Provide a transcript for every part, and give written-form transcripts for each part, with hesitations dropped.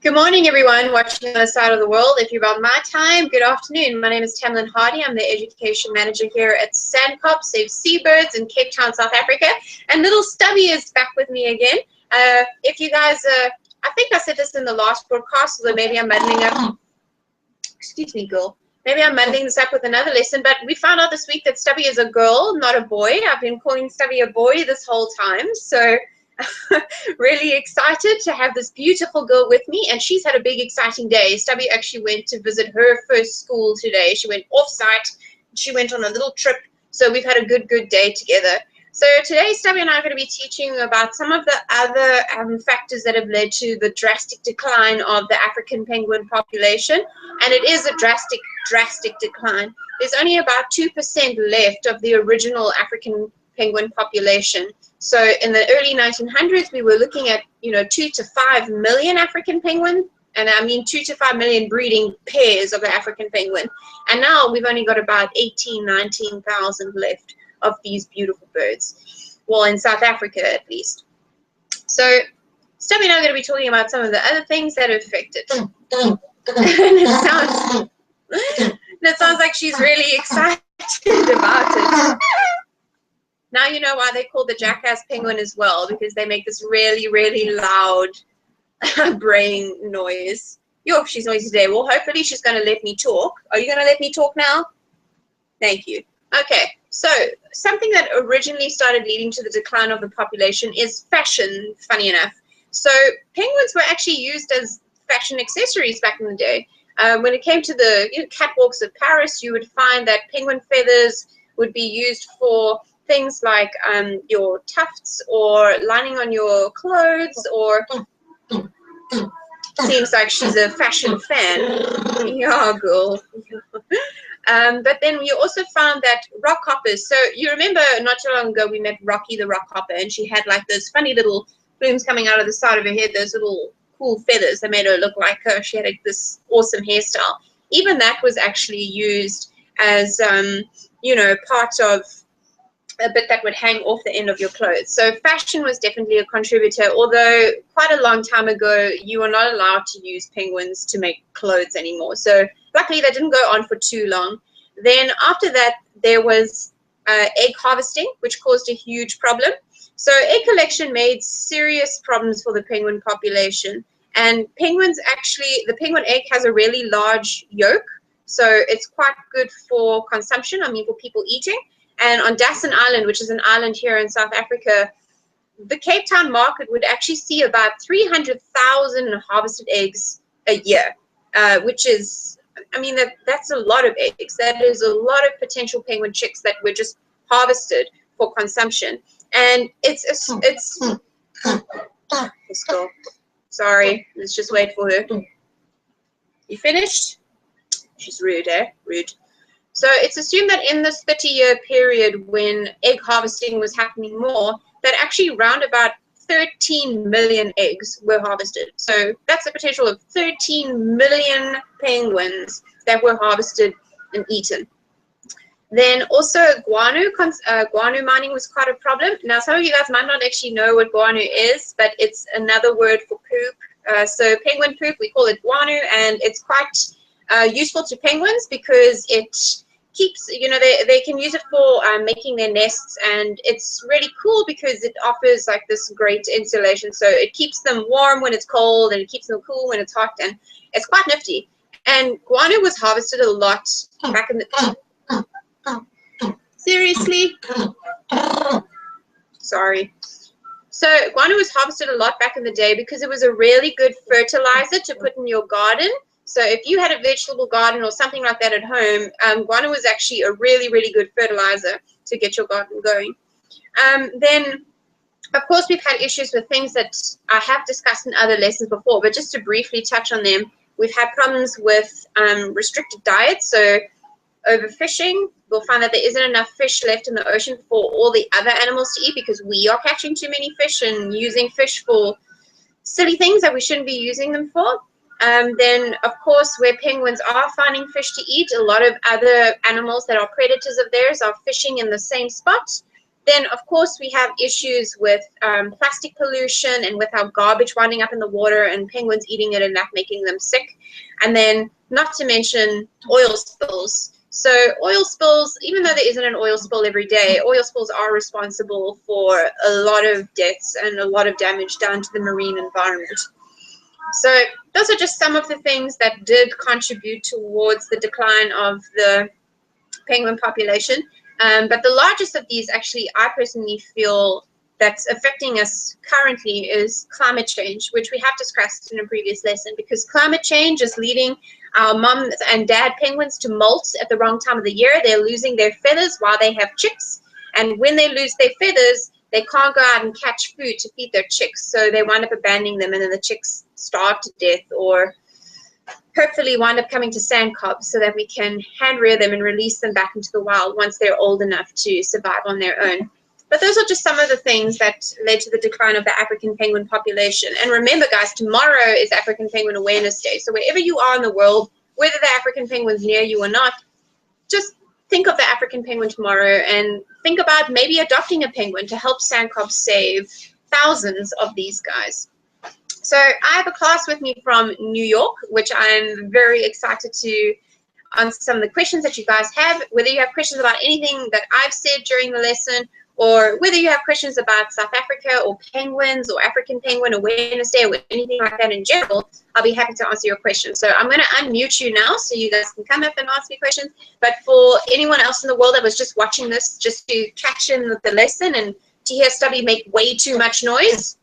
Good morning, everyone watching on the other side of the world. If you're about my time, good afternoon. My name is Tammy Hardy. I'm the Education Manager here at SANCCOB, Save Seabirds in Cape Town, South Africa. And little Stubby is back with me again. If you guys, I think I said this in the last broadcast, so maybe I'm muddling up. Excuse me, girl. Maybe I'm muddling this up with another lesson, but we found out this week that Stubby is a girl, not a boy. I've been calling Stubby a boy this whole time, so really excited to have this beautiful girl with me, and she's had a big exciting day. Stubby actually went to visit her first school today. She went off-site. She went on a little trip, so we've had a good day together. So today Stubby and I are going to be teaching about some of the other factors that have led to the drastic decline of the African penguin population, and it is a drastic decline. There's only about 2% left of the original African penguin population. So in the early 1900s, we were looking at 2 to 5 million African penguins, and I mean 2 to 5 million breeding pairs of the African penguin. And now we've only got about 19,000 left of these beautiful birds. Well, in South Africa at least. So Stubby and I are going to be talking about some of the other things that affect it. It sounds like she's really excited about it. Now you know why they call the jackass penguin as well, because they make this really loud braying noise. Yo, she's noisy today. Well, hopefully she's going to let me talk. Are you going to let me talk now? Thank you. Okay, so something that originally started leading to the decline of the population is fashion, funny enough. So penguins were actually used as fashion accessories back in the day. When it came to the catwalks of Paris, you would find that penguin feathers would be used for things like your tufts or lining on your clothes, or seems like she's a fashion fan. Yeah, girl. But then we also found that rock hoppers. So you remember not too long ago we met Rocky the rock hopper, and she had like those funny little plumes coming out of the side of her head, those little cool feathers that made her look like her. She had this awesome hairstyle. Even that was actually used as part of a bit that would hang off the end of your clothes. So fashion was definitely a contributor, although quite a long time ago you were not allowed to use penguins to make clothes anymore. So luckily that didn't go on for too long. Then after that there was egg harvesting, which caused a huge problem. So egg collection made serious problems for the penguin population. And penguins actually, the penguin egg has a really large yolk, so it's quite good for consumption, I mean for people eating. And on Dassin Island, which is an island here in South Africa, the Cape Town market would actually see about 300,000 harvested eggs a year, which is, I mean, that's a lot of eggs. That is a lot of potential penguin chicks that were just harvested for consumption. And it's let's go. Sorry, let's just wait for her. You finished? She's rude, eh? Rude. So it's assumed that in this 30-year period when egg harvesting was happening more, that actually around about 13 million eggs were harvested. So that's a potential of 13 million penguins that were harvested and eaten. Then also guano mining was quite a problem. Now some of you guys might not actually know what guano is, but it's another word for poop. So penguin poop, we call it guano, and it's quite useful to penguins because it keeps, they can use it for making their nests, and it's really cool because it offers like this great insulation. So it keeps them warm when it's cold, and it keeps them cool when it's hot, and it's quite nifty. And guano was harvested a lot back in the... Seriously? Sorry. So guano was harvested a lot back in the day because it was a really good fertilizer to put in your garden. So if you had a vegetable garden or something like that at home, guano was actually a really good fertilizer to get your garden going. Then, of course, we've had issues with things that I have discussed in other lessons before, but just to briefly touch on them, we've had problems with restricted diets. So overfishing, we'll find that there isn't enough fish left in the ocean for all the other animals to eat because we are catching too many fish and using fish for silly things that we shouldn't be using them for. Then, of course, where penguins are finding fish to eat, a lot of other animals that are predators of theirs are fishing in the same spot. Then, of course, we have issues with plastic pollution and with our garbage winding up in the water and penguins eating it and that making them sick. And then, not to mention oil spills. So oil spills, even though there isn't an oil spill every day, oil spills are responsible for a lot of deaths and a lot of damage done to the marine environment. So those are just some of the things that did contribute towards the decline of the penguin population. But the largest of these, actually, I personally feel that's affecting us currently is climate change, which we have discussed in a previous lesson, because climate change is leading our mom and dad penguins to molt at the wrong time of the year. They're losing their feathers while they have chicks. And when they lose their feathers, they can't go out and catch food to feed their chicks. So they wind up abandoning them, and then the chicks starve to death, or hopefully wind up coming to SANCCOB so that we can hand rear them and release them back into the wild once they're old enough to survive on their own. But those are just some of the things that led to the decline of the African penguin population. And remember, guys, tomorrow is African Penguin Awareness Day. So wherever you are in the world, whether the African penguin's near you or not, just think of the African penguin tomorrow and think about maybe adopting a penguin to help SANCCOB save thousands of these guys. So I have a class with me from New York, which I'm very excited to answer some of the questions that you guys have. Whether you have questions about anything that I've said during the lesson, or whether you have questions about South Africa or penguins or African Penguin Awareness Day or anything like that in general, I'll be happy to answer your questions. So I'm going to unmute you now so you guys can come up and ask me questions. But for anyone else in the world that was just watching this just to catch in with the lesson and to hear Stubby make way too much noise.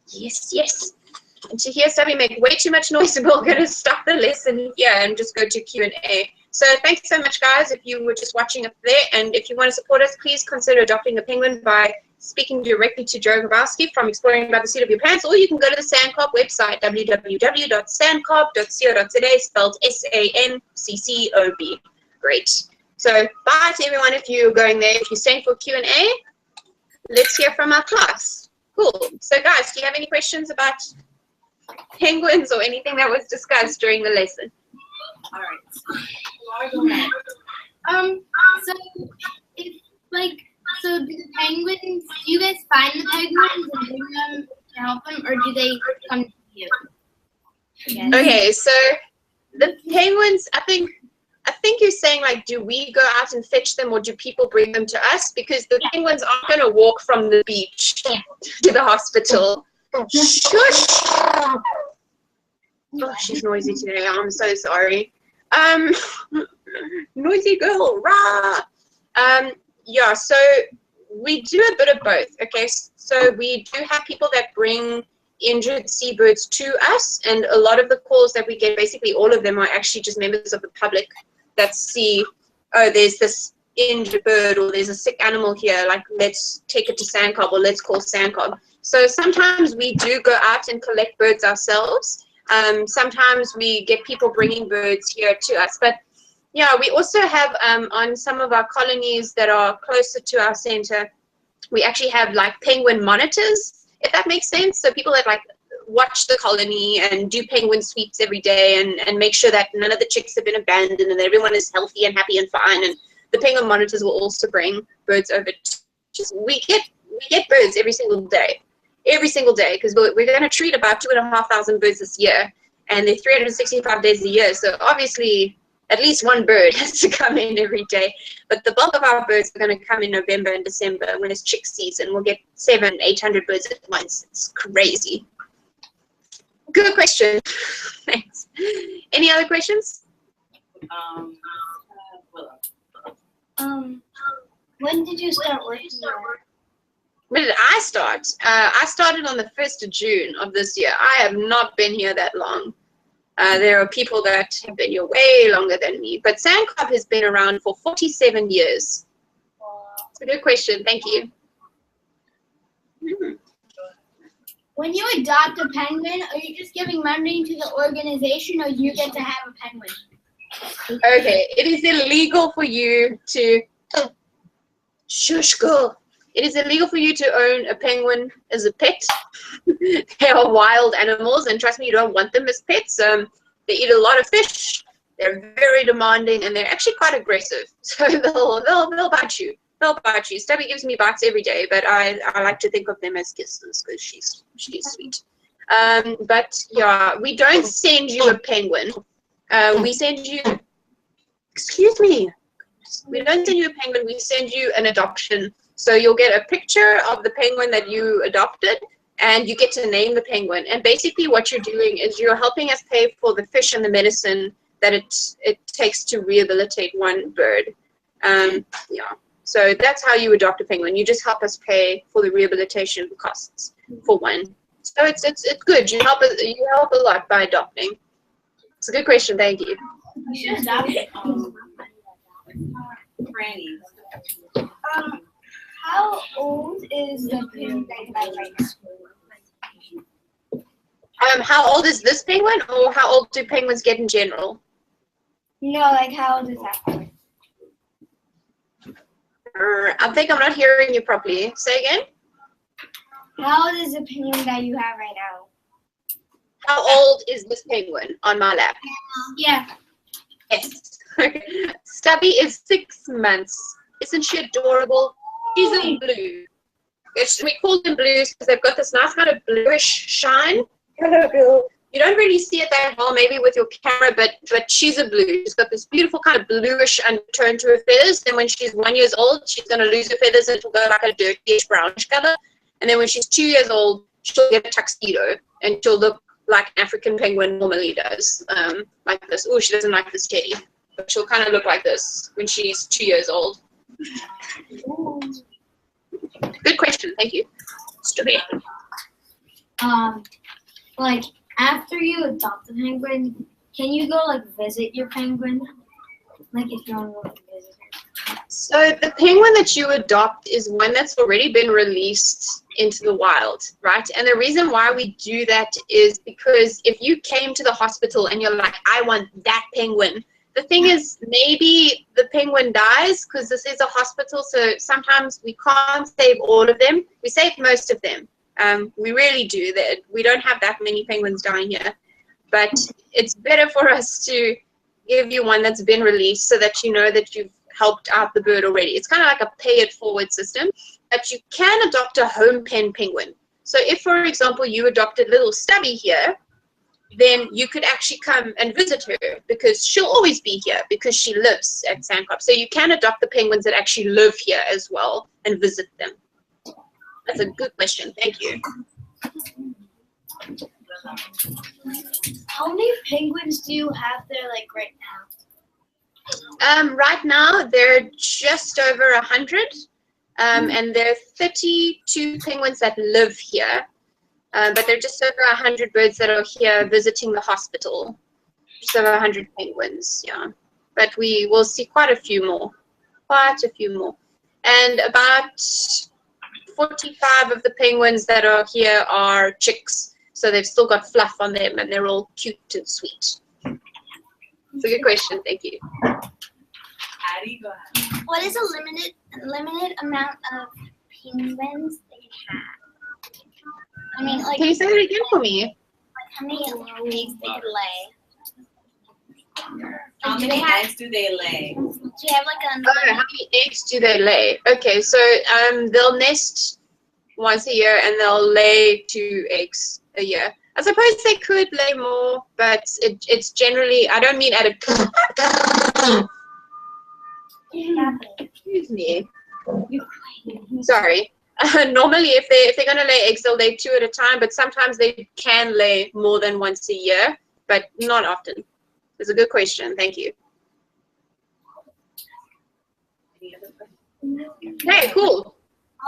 Yes, yes. And to hear Stubby make way too much noise, we're going to stop the lesson here and just go to Q&A. So thanks so much, guys, if you were just watching up there. And if you want to support us, please consider adopting a penguin by speaking directly to Joe Grabowski from Exploring by the Seat of Your Pants, or you can go to the SANCCOB website, www.sanccob.co.za, spelled S-A-N-C-C-O-B. Great. So bye to everyone if you're going there. If you're staying for Q&A, let's hear from our class. Cool. So, guys, do you have any questions about penguins or anything that was discussed during the lesson? All right. So do the penguins, do you guys find the penguins and bring them to help them, or do they come to you? Okay, so the penguins, I think you're saying, like, do we go out and fetch them, or do people bring them to us? Because the penguins aren't going to walk from the beach to the hospital. Shush! Oh, she's noisy today. I'm so sorry. Noisy girl, rah! Yeah, so we do a bit of both, okay? So we do have people that bring injured seabirds to us, and a lot of the calls that we get, basically all of them, are actually just members of the public that see, oh, there's this injured bird, or there's a sick animal here, like, let's take it to SANCCOB, or let's call SANCCOB. So sometimes we do go out and collect birds ourselves. Sometimes we get people bringing birds here to us. But yeah, we also have on some of our colonies that are closer to our center, we actually have like penguin monitors, if that makes sense. So people that like watch the colony and do penguin sweeps every day and make sure that none of the chicks have been abandoned and that everyone is healthy and happy and fine. And the penguin monitors will also bring birds over. We get birds every single day, because we're going to treat about 2,500 birds this year, and they're 365 days a year. So obviously, at least one bird has to come in every day. But the bulk of our birds are going to come in November and December when it's chick season. We'll get 700-800 birds at once. It's crazy. Good question. Thanks. Any other questions? When did you start working there? When did I start? I started on the 1st of June of this year. I have not been here that long. There are people that have been here way longer than me. But SANCCOB has been around for 47 years. It's a good question. Thank you. When you adopt a penguin, are you just giving money to the organization, or you get to have a penguin? Okay, it is illegal for you to... Shush, girl. It is illegal for you to own a penguin as a pet. They are wild animals, and trust me, you don't want them as pets. They eat a lot of fish. They're very demanding, and they're actually quite aggressive. So they'll bite you. They'll bite you. Stubby gives me bites every day, but I like to think of them as kisses because she's sweet. But yeah, we don't send you a penguin. We send you. Excuse me. We don't send you a penguin. We send you an adoption. So you'll get a picture of the penguin that you adopted, and you get to name the penguin. And basically, what you're doing is you're helping us pay for the fish and the medicine that it takes to rehabilitate one bird. Yeah. So that's how you adopt a penguin. You just help us pay for the rehabilitation costs for one. So it's good. You help a lot by adopting. It's a good question. Thank you. You should adopt grannies. How old is the penguin that you have right now? How old is this penguin, or how old do penguins get in general? No, like how old is that penguin? I think I'm not hearing you properly. Say again. How old is the penguin that you have right now? How old is this penguin on my lap? Yeah. Yes. Stubby is 6 months. Isn't she adorable? She's in blue. We call them blues because they've got this nice kind of bluish shine. Hello, Bill. You don't really see it that well, maybe with your camera, but she's a blue. She's got this beautiful kind of bluish undertone to her feathers. Then when she's 1 year old, she's going to lose her feathers and it'll go like a dirtyish brownish color. And then when she's 2 years old, she'll get a tuxedo and she'll look like an African penguin normally does, like this. Oh, she doesn't like this teddy, but she'll kind of look like this when she's 2 years old. Good question, thank you. Stubby. Like after you adopt a penguin, can you go like visit your penguin? Like if you want to go visit her. So the penguin that you adopt is one that's already been released into the wild, right? And the reason why we do that is because if you came to the hospital and you're like, I want that penguin, the thing is maybe the penguin dies because this is a hospital, so sometimes we can't save all of them. We save most of them. We really do. That we don't have that many penguins dying here, but it's better for us to give you one that's been released so that you know that you've helped out the bird already. It's kind of like a pay it forward system, but you can adopt a home pen penguin. So if, for example, you adopted little Stubby here, then you could actually come and visit her because she'll always be here because she lives at SANCCOB. So you can adopt the penguins that actually live here as well and visit them. That's a good question. Thank you. How many penguins do you have there like right now? Right now, they're just over 100, and there are 32 penguins that live here. But there are just over 100 birds that are here visiting the hospital. Just over 100 penguins, yeah. But we will see quite a few more. And about 45 of the penguins that are here are chicks. So they've still got fluff on them and they're all cute and sweet. It's a good question, thank you. Addie, go ahead. What is a limited amount of penguins they can have? I mean, like, Can you say that again for me? like how many eggs they could lay? How many eggs do they lay? Do you have like a Oh, how many eggs do they lay? Okay, so they'll nest once a year and they'll lay 2 eggs a year. I suppose they could lay more, but it's generally, I don't mean at a... Excuse me. Sorry. Normally, if they're going to lay eggs, they'll lay 2 at a time, but sometimes they can lay more than once a year, but not often. It's a good question. Thank you. Any other questions? Okay, cool.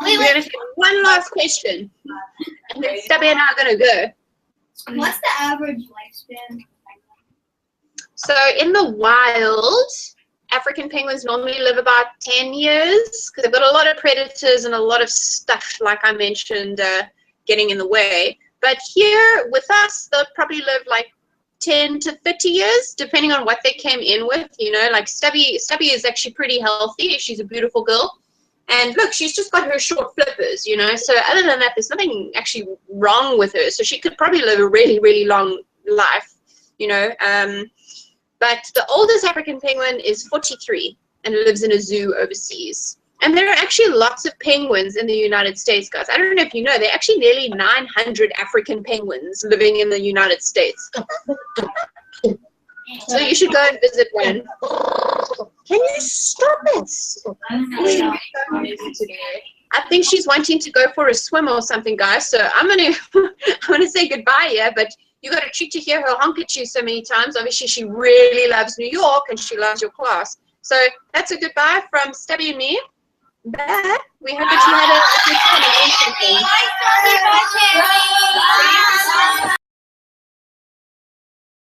We're going to take one last question, and then Stubby and I are going to go. What's the average lifespan? So in the wild, African penguins normally live about 10 years because they've got a lot of predators and a lot of stuff, like I mentioned, getting in the way. But here with us, they'll probably live like 10 to 30 years, depending on what they came in with. You know, like Stubby is actually pretty healthy. She's a beautiful girl. And look, she's just got her short flippers, you know. So other than that, there's nothing actually wrong with her. So she could probably live a really, really long life, you know. But but the oldest African penguin is 43 and lives in a zoo overseas. And there are actually lots of penguins in the United States, guys. I don't know if you know, there are actually nearly 900 African penguins living in the United States. So you should go and visit one. Can you stop it? I think she's wanting to go for a swim or something, guys. So I'm gonna say goodbye here, but you got a treat to hear her honk at you so many times. Obviously, she really loves New York and she loves your class. So that's a goodbye from Stubby and me. Bye. We hope that you had a good time.